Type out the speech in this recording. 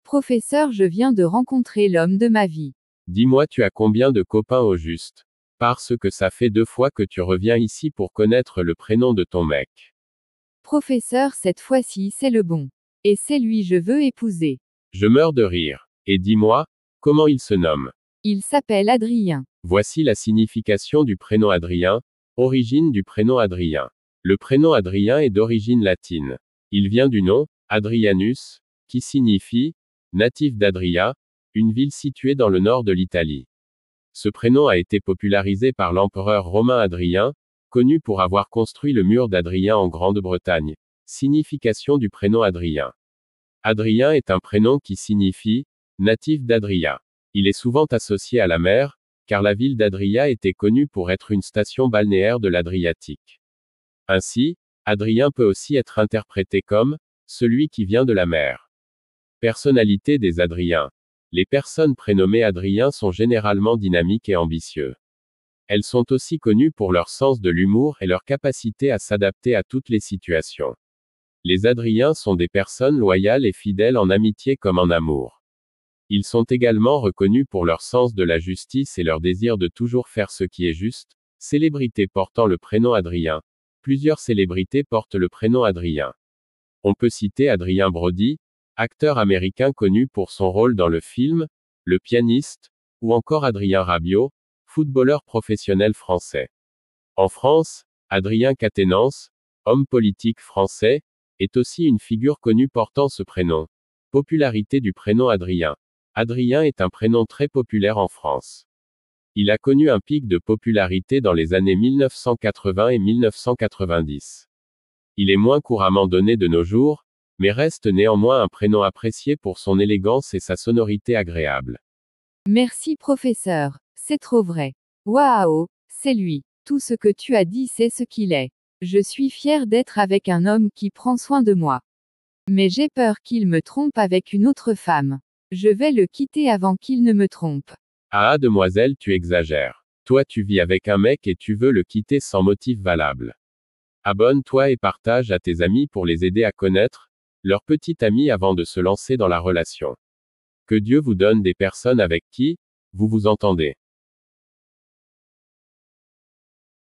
Professeur, je viens de rencontrer l'homme de ma vie. Dis-moi, tu as combien de copains au juste? Parce que ça fait 2 fois que tu reviens ici pour connaître le prénom de ton mec. Professeur, cette fois-ci c'est le bon. Et c'est lui je veux épouser. Je meurs de rire. Et dis-moi, comment il se nomme? Il s'appelle Adrien. Voici la signification du prénom Adrien. Origine du prénom Adrien. Le prénom Adrien est d'origine latine. Il vient du nom, Adrianus, qui signifie, natif d'Adria, une ville située dans le nord de l'Italie. Ce prénom a été popularisé par l'empereur romain Adrien, connu pour avoir construit le mur d'Adrien en Grande-Bretagne. Signification du prénom Adrien. Adrien est un prénom qui signifie, natif d'Adria. Il est souvent associé à la mer, car la ville d'Adria était connue pour être une station balnéaire de l'Adriatique. Ainsi, Adrien peut aussi être interprété comme, celui qui vient de la mer. Personnalité des Adriens. Les personnes prénommées Adrien sont généralement dynamiques et ambitieux. Elles sont aussi connues pour leur sens de l'humour et leur capacité à s'adapter à toutes les situations. Les Adriens sont des personnes loyales et fidèles en amitié comme en amour. Ils sont également reconnus pour leur sens de la justice et leur désir de toujours faire ce qui est juste. Célébrités portant le prénom Adrien. Plusieurs célébrités portent le prénom Adrien. On peut citer Adrien Brody, acteur américain connu pour son rôle dans le film Le Pianiste, ou encore Adrien Rabiot, footballeur professionnel français. En France, Adrien Quatennens, homme politique français, est aussi une figure connue portant ce prénom. Popularité du prénom Adrien. Adrien est un prénom très populaire en France. Il a connu un pic de popularité dans les années 1980 et 1990. Il est moins couramment donné de nos jours, mais reste néanmoins un prénom apprécié pour son élégance et sa sonorité agréable. Merci professeur, c'est trop vrai. Waouh, c'est lui. Tout ce que tu as dit c'est ce qu'il est. Je suis fière d'être avec un homme qui prend soin de moi. Mais j'ai peur qu'il me trompe avec une autre femme. Je vais le quitter avant qu'il ne me trompe. Ah, demoiselle, tu exagères. Toi, tu vis avec un mec et tu veux le quitter sans motif valable. Abonne-toi et partage à tes amis pour les aider à connaître leur petit ami avant de se lancer dans la relation. Que Dieu vous donne des personnes avec qui vous vous entendez.